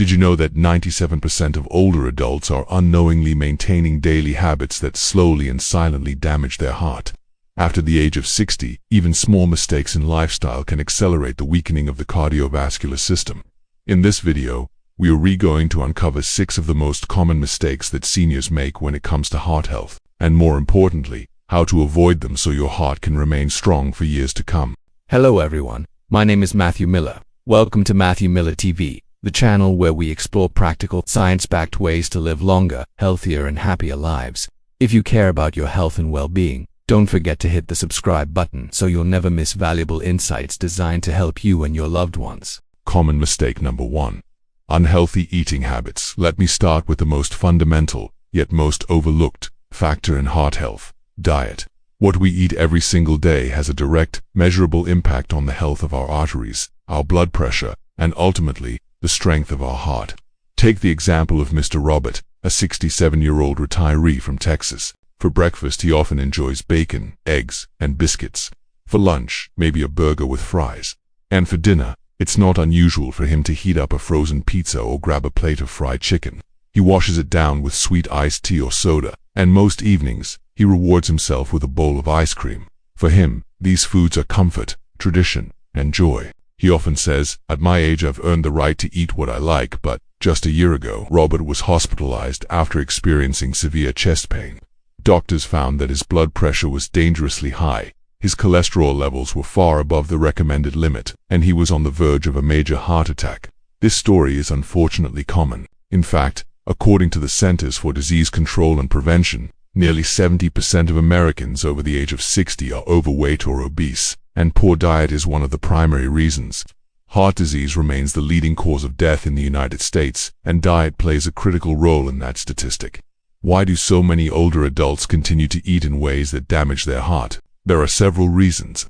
Did you know that 97% of older adults are unknowingly maintaining daily habits that slowly and silently damage their heart? After the age of 60, even small mistakes in lifestyle can accelerate the weakening of the cardiovascular system. In this video, we are going to uncover 6 of the most common mistakes that seniors make when it comes to heart health, and more importantly, how to avoid them so your heart can remain strong for years to come. Hello everyone, my name is Matthew Miller. Welcome to Matthew Miller TV, the channel where we explore practical, science-backed ways to live longer, healthier and happier lives. If you care about your health and well-being, don't forget to hit the subscribe button so you'll never miss valuable insights designed to help you and your loved ones. Common mistake number 1. Unhealthy eating habits. Let me start with the most fundamental, yet most overlooked, factor in heart health: diet. What we eat every single day has a direct, measurable impact on the health of our arteries, our blood pressure, and ultimately, the strength of our heart. Take the example of Mr. Robert, a 67-year-old retiree from Texas. For breakfast, he often enjoys bacon, eggs, and biscuits. For lunch, maybe a burger with fries. And for dinner, it's not unusual for him to heat up a frozen pizza or grab a plate of fried chicken. He washes it down with sweet iced tea or soda, and most evenings, he rewards himself with a bowl of ice cream. For him, these foods are comfort, tradition, and joy. He often says, "At my age I've earned the right to eat what I like," but just a year ago, Robert was hospitalized after experiencing severe chest pain. Doctors found that his blood pressure was dangerously high, his cholesterol levels were far above the recommended limit, and he was on the verge of a major heart attack. This story is unfortunately common. In fact, according to the Centers for Disease Control and Prevention, nearly 70% of Americans over the age of 60 are overweight or obese, and poor diet is one of the primary reasons. Heart disease remains the leading cause of death in the United States, and diet plays a critical role in that statistic. Why do so many older adults continue to eat in ways that damage their heart? There are several reasons.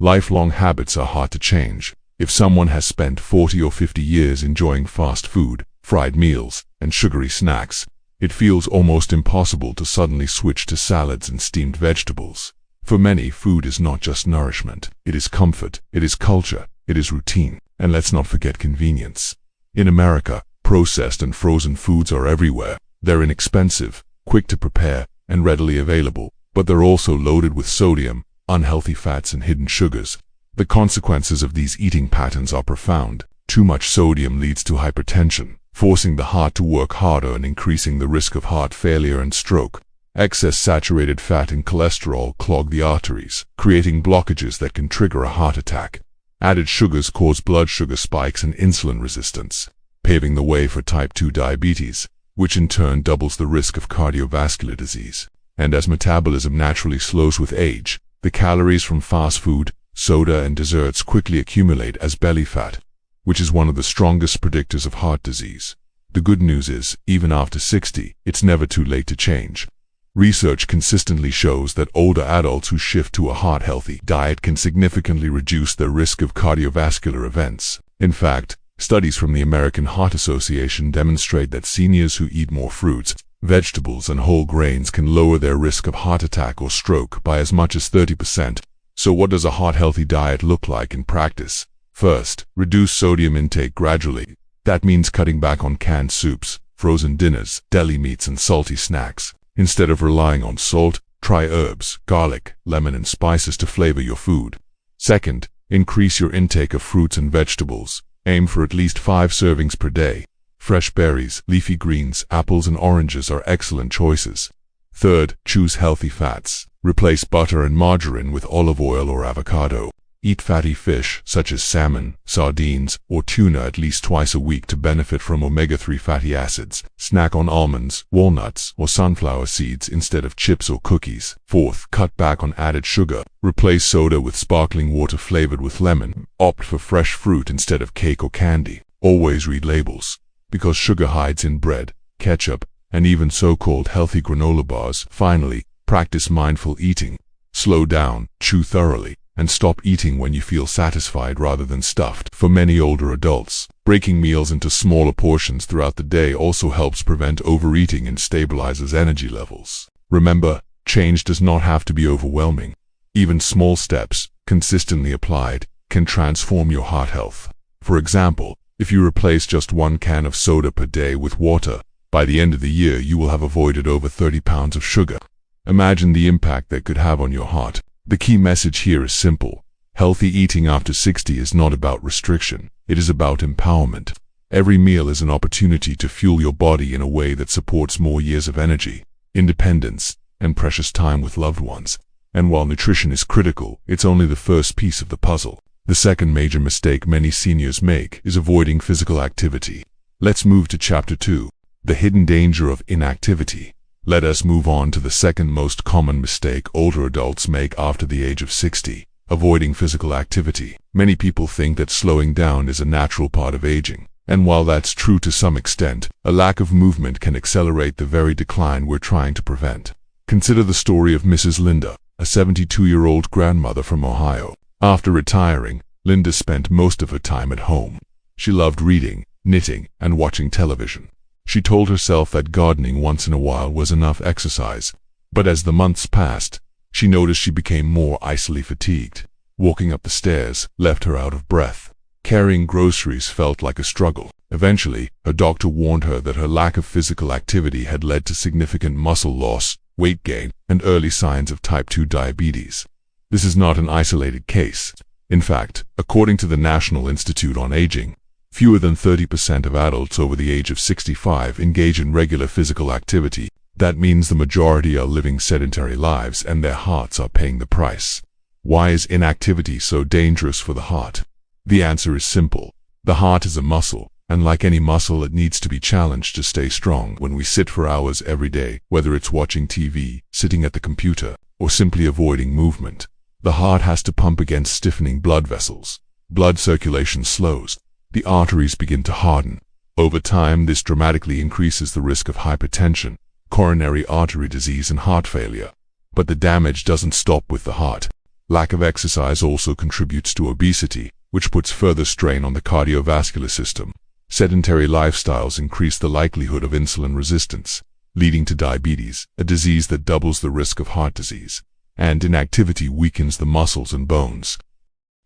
Lifelong habits are hard to change. If someone has spent 40 or 50 years enjoying fast food, fried meals, and sugary snacks, it feels almost impossible to suddenly switch to salads and steamed vegetables. For many, food is not just nourishment. It is comfort, it is culture, it is routine, and let's not forget convenience. In America, processed and frozen foods are everywhere. They're inexpensive, quick to prepare, and readily available, but they're also loaded with sodium, unhealthy fats, and hidden sugars. The consequences of these eating patterns are profound. Too much sodium leads to hypertension, forcing the heart to work harder and increasing the risk of heart failure and stroke. Excess saturated fat and cholesterol clog the arteries, creating blockages that can trigger a heart attack. Added sugars cause blood sugar spikes and insulin resistance, paving the way for type 2 diabetes, which in turn doubles the risk of cardiovascular disease. And as metabolism naturally slows with age, the calories from fast food, soda, and desserts quickly accumulate as belly fat, which is one of the strongest predictors of heart disease. The good news is, even after 60, it's never too late to change. Research consistently shows that older adults who shift to a heart-healthy diet can significantly reduce their risk of cardiovascular events. In fact, studies from the American Heart Association demonstrate that seniors who eat more fruits, vegetables, and whole grains can lower their risk of heart attack or stroke by as much as 30%. So what does a heart-healthy diet look like in practice? First, reduce sodium intake gradually. That means cutting back on canned soups, frozen dinners, deli meats, and salty snacks. Instead of relying on salt, try herbs, garlic, lemon, and spices to flavor your food. Second, increase your intake of fruits and vegetables. Aim for at least 5 servings per day. Fresh berries, leafy greens, apples, and oranges are excellent choices. Third, choose healthy fats. Replace butter and margarine with olive oil or avocado. Eat fatty fish, such as salmon, sardines, or tuna at least twice a week to benefit from omega-3 fatty acids. Snack on almonds, walnuts, or sunflower seeds instead of chips or cookies. Fourth, cut back on added sugar. Replace soda with sparkling water flavored with lemon. Opt for fresh fruit instead of cake or candy. Always read labels, because sugar hides in bread, ketchup, and even so-called healthy granola bars. Finally, practice mindful eating. Slow down, chew thoroughly, and stop eating when you feel satisfied rather than stuffed. For many older adults, breaking meals into smaller portions throughout the day also helps prevent overeating and stabilizes energy levels. Remember, change does not have to be overwhelming. Even small steps, consistently applied, can transform your heart health. For example, If you replace just 1 can of soda per day with water, by the end of the year you will have avoided over 30 pounds of sugar. Imagine the impact that could have on your heart. The key message here is simple. Healthy eating after 60 is not about restriction. It is about empowerment. Every meal is an opportunity to fuel your body in a way that supports more years of energy, independence, and precious time with loved ones. And while nutrition is critical, it's only the first piece of the puzzle. The second major mistake many seniors make is avoiding physical activity. Let's move to Chapter 2, the hidden danger of inactivity. Let us move on to the second most common mistake older adults make after the age of 60, avoiding physical activity. Many people think that slowing down is a natural part of aging. And while that's true to some extent, a lack of movement can accelerate the very decline we're trying to prevent. Consider the story of Mrs. Linda, a 72-year-old grandmother from Ohio. After retiring, Linda spent most of her time at home. She loved reading, knitting, and watching television. She told herself that gardening once in a while was enough exercise. But as the months passed, she noticed she became more icily fatigued. Walking up the stairs left her out of breath. Carrying groceries felt like a struggle. Eventually, her doctor warned her that her lack of physical activity had led to significant muscle loss, weight gain, and early signs of type 2 diabetes. This is not an isolated case. In fact, according to the National Institute on Aging, fewer than 30% of adults over the age of 65 engage in regular physical activity. That means the majority are living sedentary lives and their hearts are paying the price. Why is inactivity so dangerous for the heart? The answer is simple. The heart is a muscle, and like any muscle, it needs to be challenged to stay strong. When we sit for hours every day, whether it's watching TV, sitting at the computer, or simply avoiding movement, the heart has to pump against stiffening blood vessels. Blood circulation slows. The arteries begin to harden. Over time, this dramatically increases the risk of hypertension, coronary artery disease, and heart failure. But the damage doesn't stop with the heart. Lack of exercise also contributes to obesity, which puts further strain on the cardiovascular system. Sedentary lifestyles increase the likelihood of insulin resistance, leading to diabetes, a disease that doubles the risk of heart disease. And inactivity weakens the muscles and bones,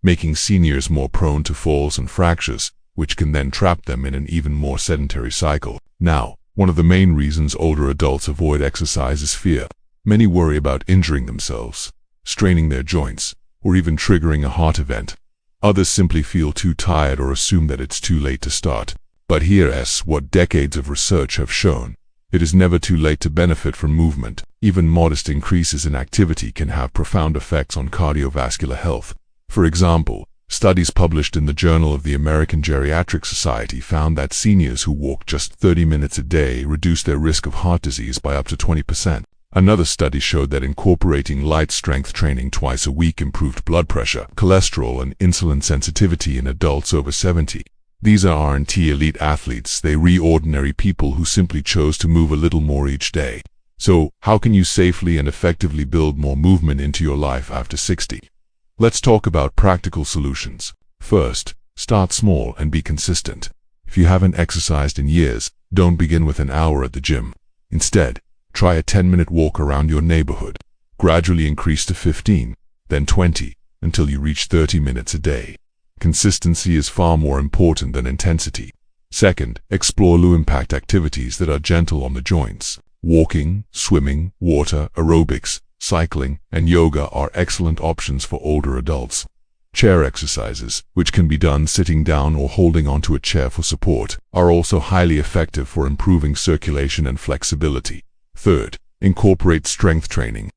making seniors more prone to falls and fractures, which can then trap them in an even more sedentary cycle. Now, one of the main reasons older adults avoid exercise is fear. Many worry about injuring themselves, straining their joints, or even triggering a heart event. Others simply feel too tired or assume that it's too late to start. But here's what decades of research have shown. It is never too late to benefit from movement. Even modest increases in activity can have profound effects on cardiovascular health. For example, studies published in the Journal of the American Geriatric Society found that seniors who walk just 30 minutes a day reduce their risk of heart disease by up to 20%. Another study showed that incorporating light strength training twice a week improved blood pressure, cholesterol, and insulin sensitivity in adults over 70. These aren't elite athletes, they are ordinary people who simply chose to move a little more each day. So, how can you safely and effectively build more movement into your life after 60? Let's talk about practical solutions. First, start small and be consistent. If you haven't exercised in years, don't begin with an hour at the gym. Instead, try a 10-minute walk around your neighborhood. Gradually increase to 15, then 20, until you reach 30 minutes a day. Consistency is far more important than intensity. Second, explore low-impact activities that are gentle on the joints. Walking, swimming, water, aerobics, cycling, and yoga are excellent options for older adults. Chair exercises, which can be done sitting down or holding onto a chair for support, are also highly effective for improving circulation and flexibility. Third, incorporate strength training.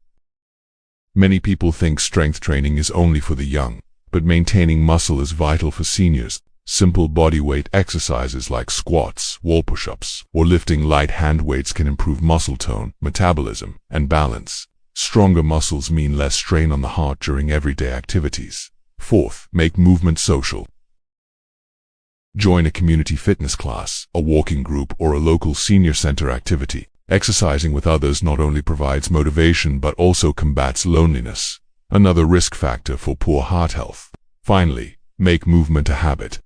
Many people think strength training is only for the young, but maintaining muscle is vital for seniors. Simple bodyweight exercises like squats, wall push-ups, or lifting light hand weights can improve muscle tone, metabolism, and balance. Stronger muscles mean less strain on the heart during everyday activities. Fourth, make movement social. Join a community fitness class, a walking group, or a local senior center activity. Exercising with others not only provides motivation but also combats loneliness, another risk factor for poor heart health. Finally, make movement a habit.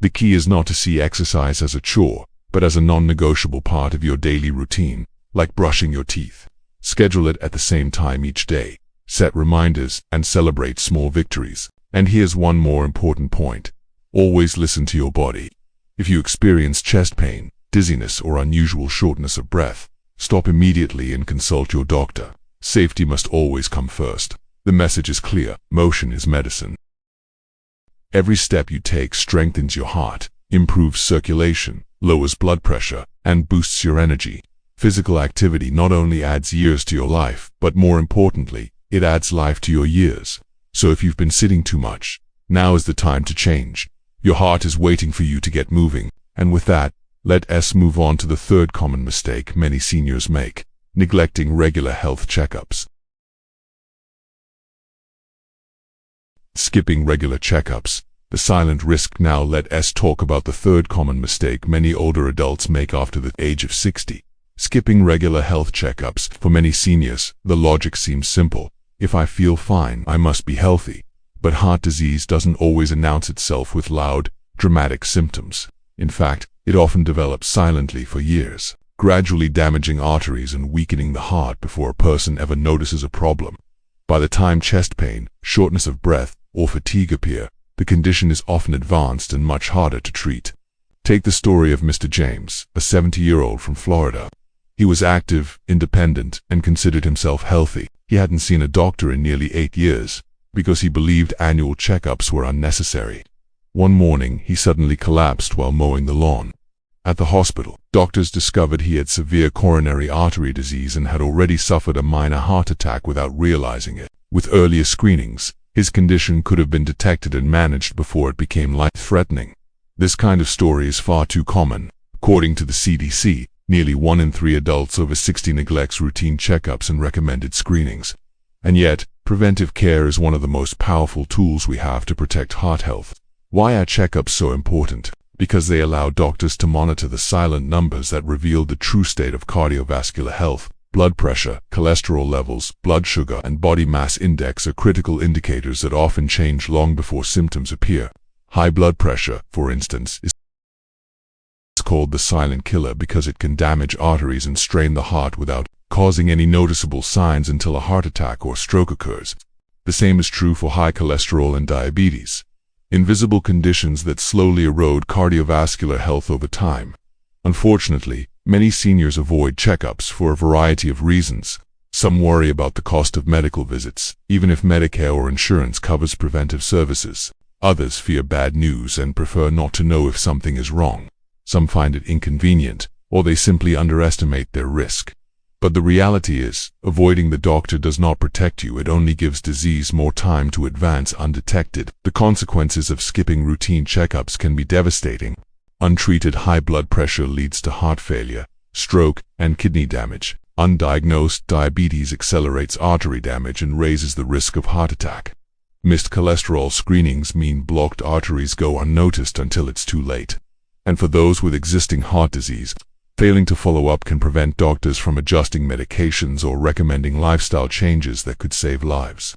The key is not to see exercise as a chore, but as a non-negotiable part of your daily routine, like brushing your teeth. Schedule it at the same time each day. Set reminders and celebrate small victories. And here's one more important point. Always listen to your body. If you experience chest pain, dizziness, or unusual shortness of breath, stop immediately and consult your doctor. Safety must always come first. The message is clear: motion is medicine. Every step you take strengthens your heart, improves circulation, lowers blood pressure, and boosts your energy. Physical activity not only adds years to your life, but more importantly, it adds life to your years. So if you've been sitting too much, now is the time to change. Your heart is waiting for you to get moving. And with that, let us move on to the third common mistake many seniors make: neglecting regular health checkups. Skipping regular checkups, the silent risk. Now let us talk about the third common mistake many older adults make after the age of 60. Skipping regular health checkups. For many seniors, the logic seems simple: if I feel fine, I must be healthy. But heart disease doesn't always announce itself with loud, dramatic symptoms. In fact, it often develops silently for years, gradually damaging arteries and weakening the heart before a person ever notices a problem. By the time chest pain, shortness of breath, or fatigue appear, the condition is often advanced and much harder to treat. Take the story of Mr. James, a 70-year-old from Florida. He was active, independent, and considered himself healthy. He hadn't seen a doctor in nearly 8 years, because he believed annual checkups were unnecessary. One morning, he suddenly collapsed while mowing the lawn. At the hospital, doctors discovered he had severe coronary artery disease and had already suffered a minor heart attack without realizing it. With earlier screenings, his condition could have been detected and managed before it became life-threatening. This kind of story is far too common. According to the CDC, nearly 1 in 3 adults over 60 neglects routine checkups and recommended screenings. And yet, preventive care is one of the most powerful tools we have to protect heart health. Why are checkups so important? Because they allow doctors to monitor the silent numbers that reveal the true state of cardiovascular health. Blood pressure, cholesterol levels, blood sugar, and body mass index are critical indicators that often change long before symptoms appear. High blood pressure, for instance, is called the silent killer because it can damage arteries and strain the heart without causing any noticeable signs until a heart attack or stroke occurs. The same is true for high cholesterol and diabetes, invisible conditions that slowly erode cardiovascular health over time. Unfortunately, many seniors avoid checkups for a variety of reasons. Some worry about the cost of medical visits, even if Medicare or insurance covers preventive services. Others fear bad news and prefer not to know if something is wrong. Some find it inconvenient, or they simply underestimate their risk. But the reality is, avoiding the doctor does not protect you. It only gives disease more time to advance undetected. The consequences of skipping routine checkups can be devastating. Untreated high blood pressure leads to heart failure, stroke, and kidney damage. Undiagnosed diabetes accelerates artery damage and raises the risk of heart attack. Missed cholesterol screenings mean blocked arteries go unnoticed until it's too late. And for those with existing heart disease, failing to follow up can prevent doctors from adjusting medications or recommending lifestyle changes that could save lives.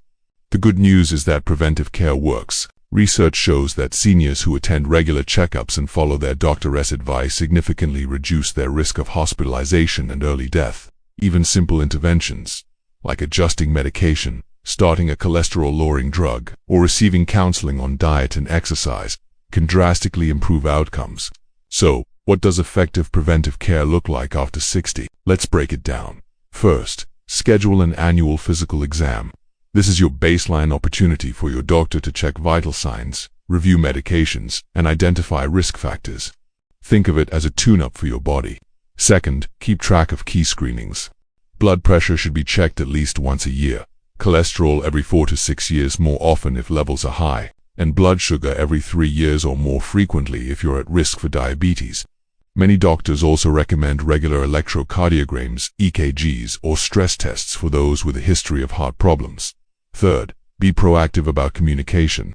The good news is that preventive care works. Research shows that seniors who attend regular checkups and follow their doctor's advice significantly reduce their risk of hospitalization and early death. Even simple interventions, like adjusting medication, starting a cholesterol-lowering drug, or receiving counseling on diet and exercise, can drastically improve outcomes. So, what does effective preventive care look like after 60? Let's break it down. First, schedule an annual physical exam. This is your baseline opportunity for your doctor to check vital signs, review medications, and identify risk factors. Think of it as a tune-up for your body. Second, keep track of key screenings. Blood pressure should be checked at least once a year, cholesterol every 4 to 6 years more often if levels are high, and blood sugar every 3 years or more frequently if you're at risk for diabetes. Many doctors also recommend regular electrocardiograms, EKGs, or stress tests for those with a history of heart problems. Third, be proactive about communication.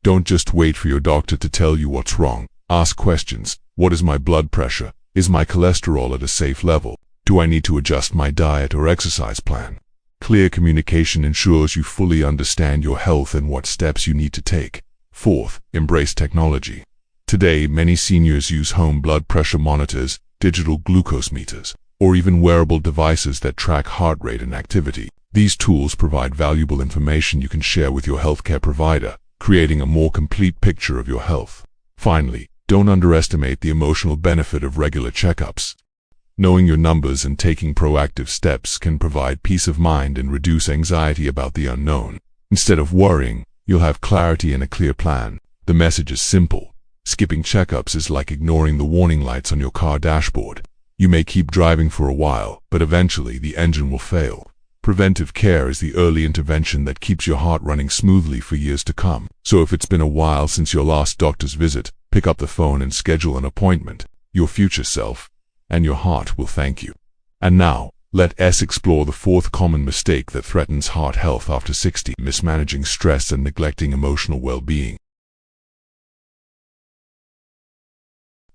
Don't just wait for your doctor to tell you what's wrong. Ask questions. What is my blood pressure? Is my cholesterol at a safe level? Do I need to adjust my diet or exercise plan? Clear communication ensures you fully understand your health and what steps you need to take. Fourth, embrace technology. Today, many seniors use home blood pressure monitors, digital glucose meters, or even wearable devices that track heart rate and activity. These tools provide valuable information you can share with your healthcare provider, creating a more complete picture of your health. Finally, don't underestimate the emotional benefit of regular checkups. Knowing your numbers and taking proactive steps can provide peace of mind and reduce anxiety about the unknown. Instead of worrying, you'll have clarity and a clear plan. The message is simple. Skipping checkups is like ignoring the warning lights on your car dashboard. You may keep driving for a while, but eventually the engine will fail. Preventive care is the early intervention that keeps your heart running smoothly for years to come. So if it's been a while since your last doctor's visit, pick up the phone and schedule an appointment. Your future self and your heart will thank you. And now, let us explore the fourth common mistake that threatens heart health after 60: mismanaging stress and neglecting emotional well-being.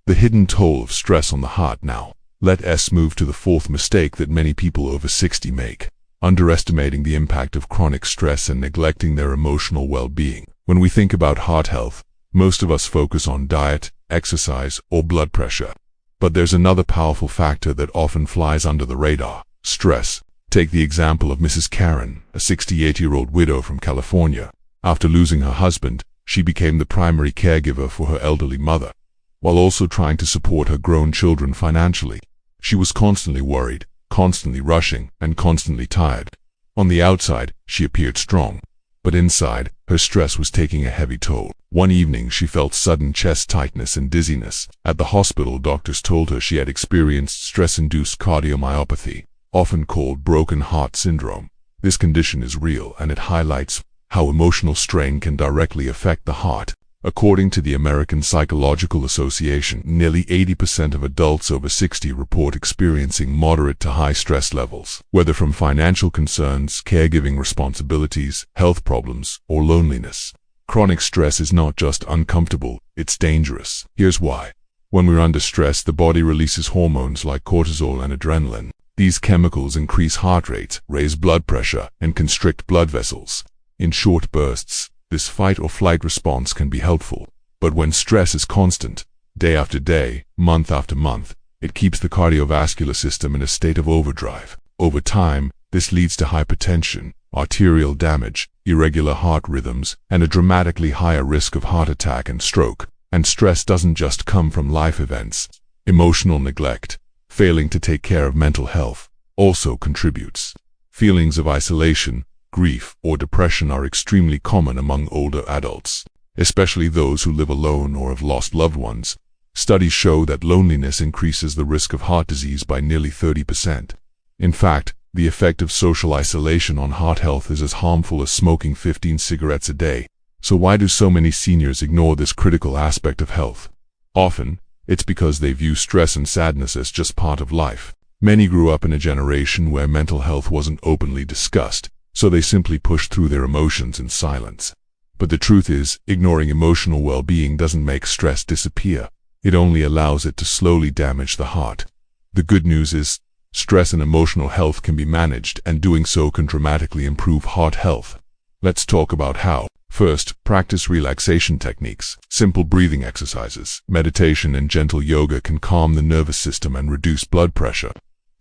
The hidden toll of stress on the heart. Now, let us move to the fourth mistake that many people over 60 make: underestimating the impact of chronic stress and neglecting their emotional well-being. When we think about heart health, most of us focus on diet, exercise, or blood pressure. But there's another powerful factor that often flies under the radar: stress. Take the example of Mrs. Karen, a 68-year-old widow from California. After losing her husband, she became the primary caregiver for her elderly mother, while also trying to support her grown children financially. She was constantly worried, constantly rushing, and constantly tired. On the outside, she appeared strong, but inside, her stress was taking a heavy toll. One evening, she felt sudden chest tightness and dizziness. At the hospital, doctors told her she had experienced stress-induced cardiomyopathy, often called broken heart syndrome. This condition is real, and it highlights how emotional strain can directly affect the heart. According to the American Psychological Association, nearly 80% of adults over 60 report experiencing moderate to high stress levels, whether from financial concerns, caregiving responsibilities, health problems, or loneliness. Chronic stress is not just uncomfortable, it's dangerous. Here's why. When we're under stress, the body releases hormones like cortisol and adrenaline. These chemicals increase heart rate, raise blood pressure, and constrict blood vessels. In short bursts, this fight-or-flight response can be helpful. But when stress is constant, day after day, month after month, it keeps the cardiovascular system in a state of overdrive. Over time, this leads to hypertension, arterial damage, irregular heart rhythms, and a dramatically higher risk of heart attack and stroke. And stress doesn't just come from life events. Emotional neglect, failing to take care of mental health, also contributes. Feelings of isolation, grief, or depression are extremely common among older adults, especially those who live alone or have lost loved ones. Studies show that loneliness increases the risk of heart disease by nearly 30%. In fact, the effect of social isolation on heart health is as harmful as smoking 15 cigarettes a day. So why do so many seniors ignore this critical aspect of health? Often, it's because they view stress and sadness as just part of life. Many grew up in a generation where mental health wasn't openly discussed, so they simply push through their emotions in silence. But the truth is, ignoring emotional well-being doesn't make stress disappear. It only allows it to slowly damage the heart. The good news is, stress and emotional health can be managed, and doing so can dramatically improve heart health. Let's talk about how. First, practice relaxation techniques. Simple breathing exercises, meditation, and gentle yoga can calm the nervous system and reduce blood pressure.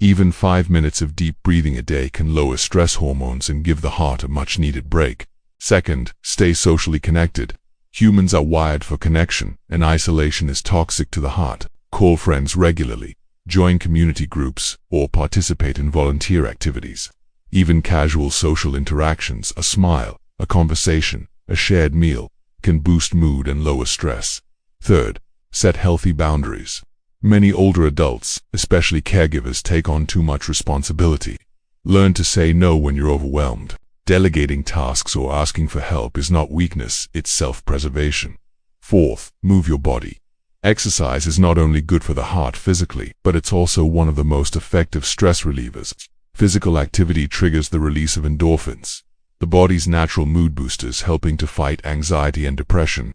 Even 5 minutes of deep breathing a day can lower stress hormones and give the heart a much-needed break. Second, stay socially connected. Humans are wired for connection, and isolation is toxic to the heart. Call friends regularly, join community groups, or participate in volunteer activities. Even casual social interactions, a smile, a conversation, a shared meal, can boost mood and lower stress. Third, set healthy boundaries. Many older adults, especially caregivers, take on too much responsibility. Learn to say no when you're overwhelmed. Delegating tasks or asking for help is not weakness, it's self-preservation. Fourth, move your body. Exercise is not only good for the heart physically, but it's also one of the most effective stress relievers. Physical activity triggers the release of endorphins, the body's natural mood boosters, helping to fight anxiety and depression.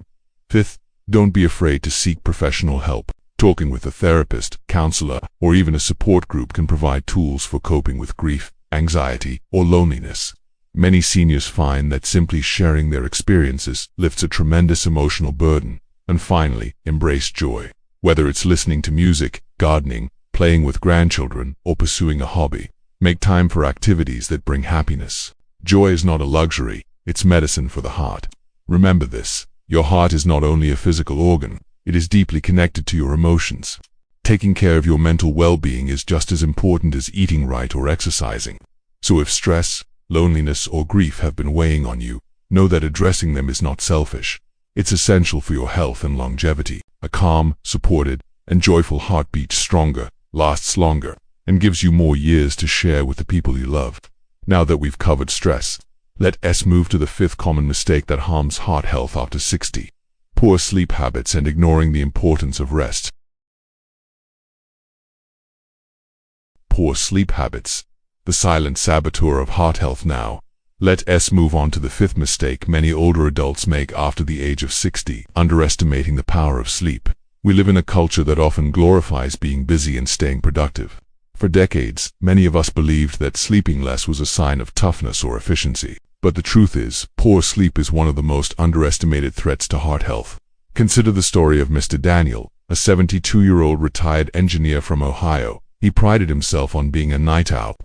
Fifth, don't be afraid to seek professional help. Talking with a therapist, counselor, or even a support group can provide tools for coping with grief, anxiety, or loneliness. Many seniors find that simply sharing their experiences lifts a tremendous emotional burden. And finally, embrace joy. Whether it's listening to music, gardening, playing with grandchildren, or pursuing a hobby, make time for activities that bring happiness. Joy is not a luxury, it's medicine for the heart. Remember this, your heart is not only a physical organ, it is deeply connected to your emotions. Taking care of your mental well-being is just as important as eating right or exercising. So if stress, loneliness, or grief have been weighing on you, know that addressing them is not selfish. It's essential for your health and longevity. A calm, supported, and joyful heart beats stronger, lasts longer, and gives you more years to share with the people you love. Now that we've covered stress, let's move to the fifth common mistake that harms heart health after 60. Poor sleep habits and ignoring the importance of rest. Poor sleep habits, the silent saboteur of heart health. Now, let's move on to the fifth mistake many older adults make after the age of 60, underestimating the power of sleep. We live in a culture that often glorifies being busy and staying productive. For decades, many of us believed that sleeping less was a sign of toughness or efficiency. But the truth is, poor sleep is one of the most underestimated threats to heart health. Consider the story of Mr. Daniel, a 72-year-old retired engineer from Ohio. He prided himself on being a night owl.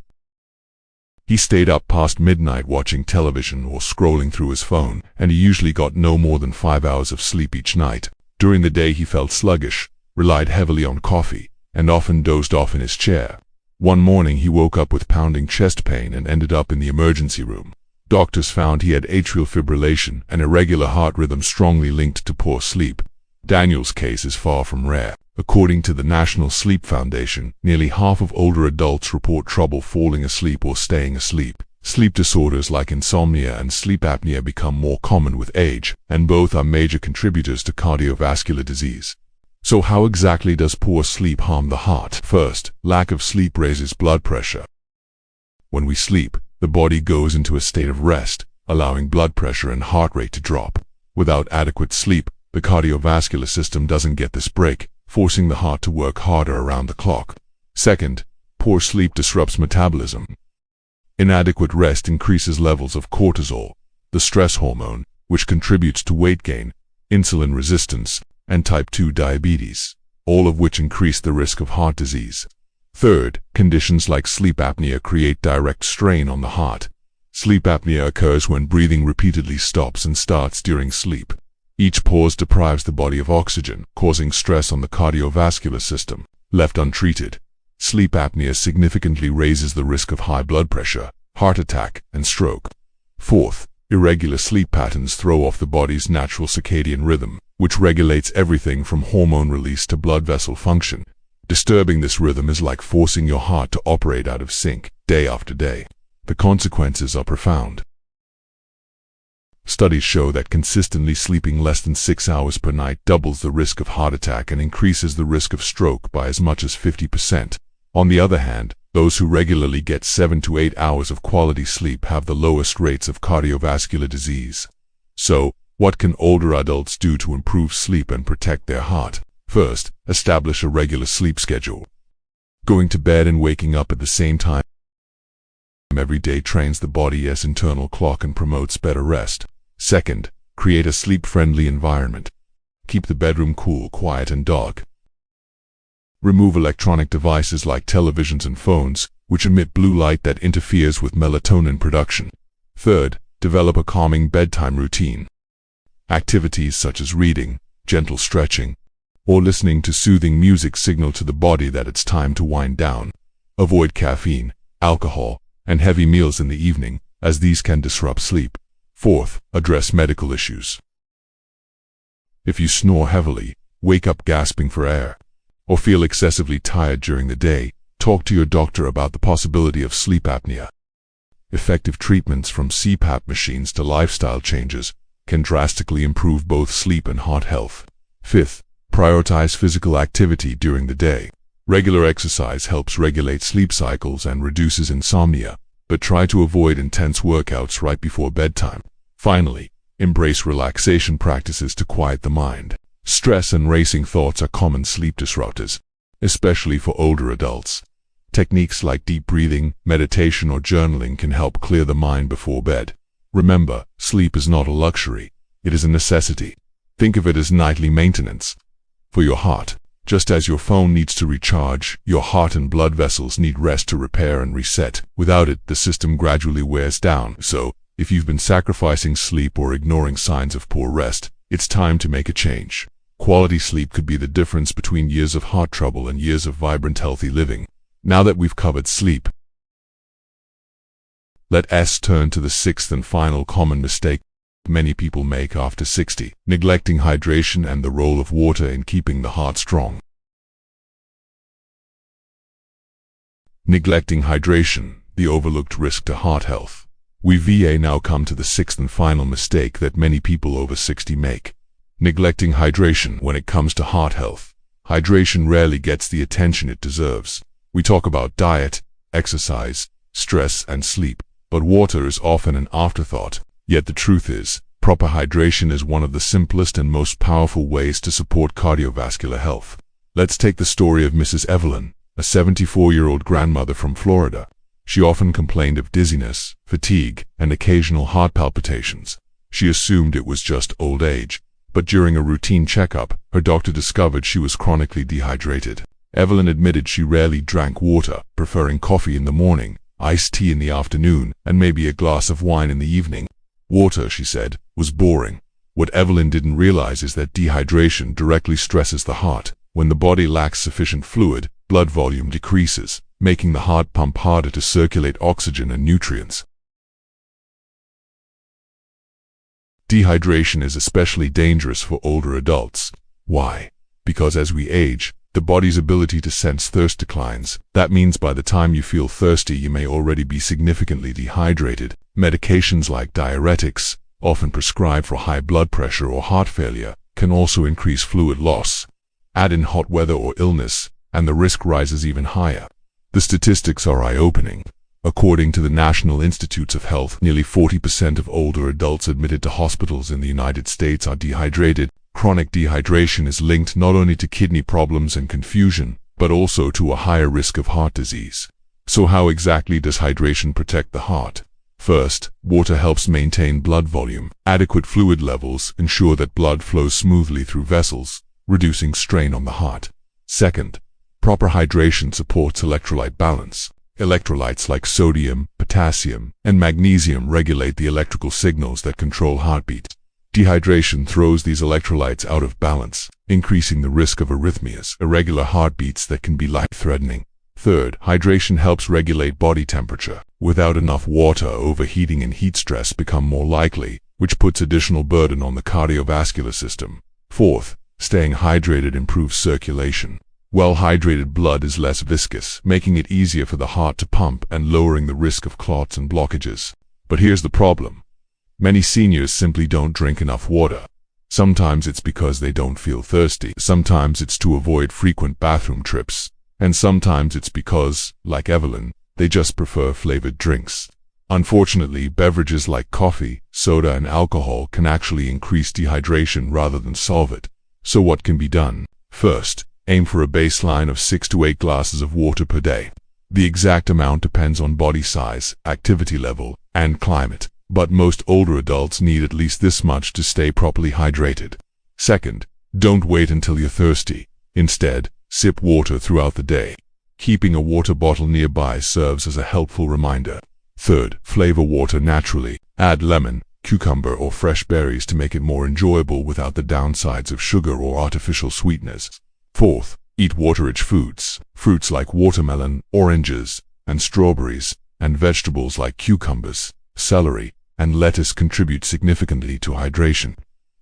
He stayed up past midnight watching television or scrolling through his phone, and he usually got no more than 5 hours of sleep each night. During the day he felt sluggish, relied heavily on coffee, and often dozed off in his chair. One morning he woke up with pounding chest pain and ended up in the emergency room. Doctors found he had atrial fibrillation, an irregular heart rhythm strongly linked to poor sleep. Daniel's case is far from rare. According to the National Sleep Foundation, nearly half of older adults report trouble falling asleep or staying asleep. Sleep disorders like insomnia and sleep apnea become more common with age, and both are major contributors to cardiovascular disease. So how exactly does poor sleep harm the heart? First, lack of sleep raises blood pressure. When we sleep, the body goes into a state of rest, allowing blood pressure and heart rate to drop. Without adequate sleep, the cardiovascular system doesn't get this break, forcing the heart to work harder around the clock. Second, poor sleep disrupts metabolism. Inadequate rest increases levels of cortisol, the stress hormone, which contributes to weight gain, insulin resistance, and type 2 diabetes, all of which increase the risk of heart disease. Third, conditions like sleep apnea create direct strain on the heart. Sleep apnea occurs when breathing repeatedly stops and starts during sleep. Each pause deprives the body of oxygen, causing stress on the cardiovascular system. Left untreated, sleep apnea significantly raises the risk of high blood pressure, heart attack, and stroke. Fourth, irregular sleep patterns throw off the body's natural circadian rhythm, which regulates everything from hormone release to blood vessel function. Disturbing this rhythm is like forcing your heart to operate out of sync, day after day. The consequences are profound. Studies show that consistently sleeping less than 6 hours per night doubles the risk of heart attack and increases the risk of stroke by as much as 50%. On the other hand, those who regularly get 7 to 8 hours of quality sleep have the lowest rates of cardiovascular disease. So, what can older adults do to improve sleep and protect their heart? First, establish a regular sleep schedule. Going to bed and waking up at the same time every day trains the body's internal clock and promotes better rest. Second, create a sleep-friendly environment. Keep the bedroom cool, quiet, and dark. Remove electronic devices like televisions and phones, which emit blue light that interferes with melatonin production. Third, develop a calming bedtime routine. Activities such as reading, gentle stretching, or listening to soothing music signal to the body that it's time to wind down. Avoid caffeine, alcohol, and heavy meals in the evening, as these can disrupt sleep. Fourth, address medical issues. If you snore heavily, wake up gasping for air, or feel excessively tired during the day, talk to your doctor about the possibility of sleep apnea. Effective treatments from CPAP machines to lifestyle changes can drastically improve both sleep and heart health. Fifth, prioritize physical activity during the day. Regular exercise helps regulate sleep cycles and reduces insomnia, but try to avoid intense workouts right before bedtime. Finally, embrace relaxation practices to quiet the mind. Stress and racing thoughts are common sleep disruptors, especially for older adults. Techniques like deep breathing, meditation, or journaling can help clear the mind before bed. Remember, sleep is not a luxury, it is a necessity. Think of it as nightly maintenance. For your heart, just as your phone needs to recharge, your heart and blood vessels need rest to repair and reset. Without it, the system gradually wears down. So, If you've been sacrificing sleep or ignoring signs of poor rest, it's time to make a change. Quality sleep could be the difference between years of heart trouble and years of vibrant, healthy living. Now that we've covered sleep, let's turn to the sixth and final common mistake many people make after 60, neglecting hydration and the role of water in keeping the heart strong. Neglecting hydration, the overlooked risk to heart health. We've now come to the sixth and final mistake that many people over 60 make. Neglecting hydration when it comes to heart health. Hydration rarely gets the attention it deserves. We talk about diet, exercise, stress, and sleep, but water is often an afterthought. Yet the truth is, proper hydration is one of the simplest and most powerful ways to support cardiovascular health. Let's take the story of Mrs. Evelyn, a 74-year-old grandmother from Florida. She often complained of dizziness, fatigue, and occasional heart palpitations. She assumed it was just old age, but during a routine checkup, her doctor discovered she was chronically dehydrated. Evelyn admitted she rarely drank water, preferring coffee in the morning, iced tea in the afternoon, and maybe a glass of wine in the evening. Water, she said, was boring. What Evelyn didn't realize is that dehydration directly stresses the heart. When the body lacks sufficient fluid, blood volume decreases, making the heart pump harder to circulate oxygen and nutrients. Dehydration is especially dangerous for older adults. Why? Because as we age, the body's ability to sense thirst declines. That means by the time you feel thirsty, you may already be significantly dehydrated. Medications like diuretics, often prescribed for high blood pressure or heart failure, can also increase fluid loss. Add in hot weather or illness, and the risk rises even higher. The statistics are eye-opening. According to the National Institutes of Health, nearly 40% of older adults admitted to hospitals in the United States are dehydrated. Chronic dehydration is linked not only to kidney problems and confusion, but also to a higher risk of heart disease. So how exactly does hydration protect the heart? First, water helps maintain blood volume. Adequate fluid levels ensure that blood flows smoothly through vessels, reducing strain on the heart. Second, proper hydration supports electrolyte balance. Electrolytes like sodium, potassium, and magnesium regulate the electrical signals that control heartbeat. Dehydration throws these electrolytes out of balance, increasing the risk of arrhythmias, irregular heartbeats that can be life-threatening. Third, hydration helps regulate body temperature. Without enough water, overheating and heat stress become more likely, which puts additional burden on the cardiovascular system. Fourth, staying hydrated improves circulation. Well-hydrated blood is less viscous, making it easier for the heart to pump and lowering the risk of clots and blockages. But here's the problem. Many seniors simply don't drink enough water. Sometimes it's because they don't feel thirsty, sometimes it's to avoid frequent bathroom trips, and sometimes it's because, like Evelyn, they just prefer flavored drinks. Unfortunately, beverages like coffee, soda, and alcohol can actually increase dehydration rather than solve it. So what can be done? First, aim for a baseline of 6 to 8 glasses of water per day. The exact amount depends on body size, activity level, and climate, but most older adults need at least this much to stay properly hydrated. Second, don't wait until you're thirsty. Instead, sip water throughout the day. Keeping a water bottle nearby serves as a helpful reminder. Third, flavor water naturally. Add lemon, cucumber, or fresh berries to make it more enjoyable without the downsides of sugar or artificial sweeteners. Fourth, eat water-rich foods. Fruits like watermelon, oranges, and strawberries, and vegetables like cucumbers, celery, and lettuce contribute significantly to hydration.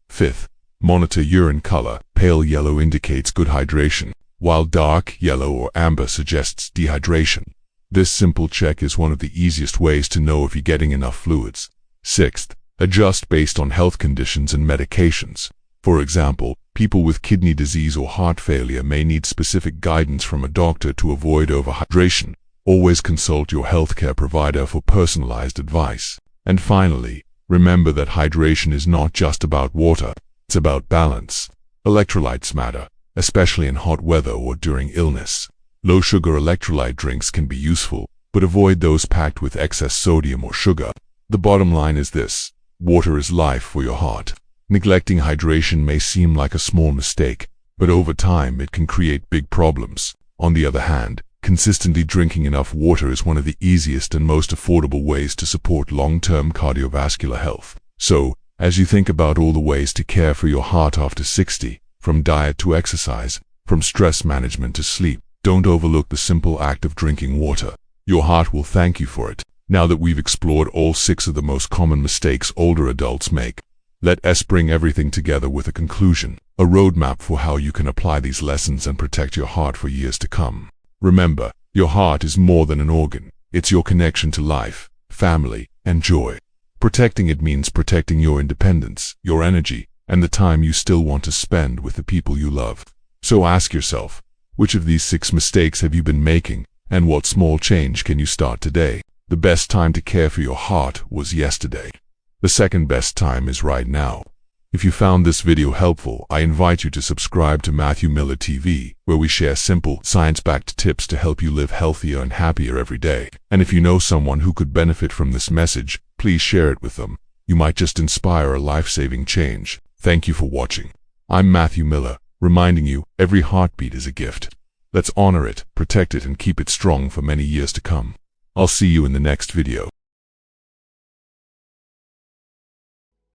Fifth, monitor urine color. Pale yellow indicates good hydration, while dark yellow or amber suggests dehydration. This simple check is one of the easiest ways to know if you're getting enough fluids. Sixth, adjust based on health conditions and medications. For example, people with kidney disease or heart failure may need specific guidance from a doctor to avoid overhydration. Always consult your healthcare provider for personalized advice. And finally, remember that hydration is not just about water, it's about balance. Electrolytes matter, especially in hot weather or during illness. Low-sugar electrolyte drinks can be useful, but avoid those packed with excess sodium or sugar. The bottom line is this: water is life for your heart. Neglecting hydration may seem like a small mistake, but over time it can create big problems. On the other hand, Consistently drinking enough water is one of the easiest and most affordable ways to support long-term cardiovascular health. So, as you think about all the ways to care for your heart after 60, from diet to exercise, from stress management to sleep, don't overlook the simple act of drinking water. Your heart will thank you for it. Now that we've explored all 6 of the most common mistakes older adults make, let us bring everything together with a conclusion, a roadmap for how you can apply these lessons and protect your heart for years to come. Remember, your heart is more than an organ. It's your connection to life, family, and joy. Protecting it means protecting your independence, your energy, and the time you still want to spend with the people you love. So ask yourself, which of these 6 mistakes have you been making, and what small change can you start today? The best time to care for your heart was yesterday. The second best time is right now. If you found this video helpful, I invite you to subscribe to Matthew Miller TV, where we share simple, science-backed tips to help you live healthier and happier every day. And if you know someone who could benefit from this message, please share it with them. You might just inspire a life-saving change. Thank you for watching. I'm Matthew Miller, reminding you, every heartbeat is a gift. Let's honor it, protect it, and keep it strong for many years to come. I'll see you in the next video.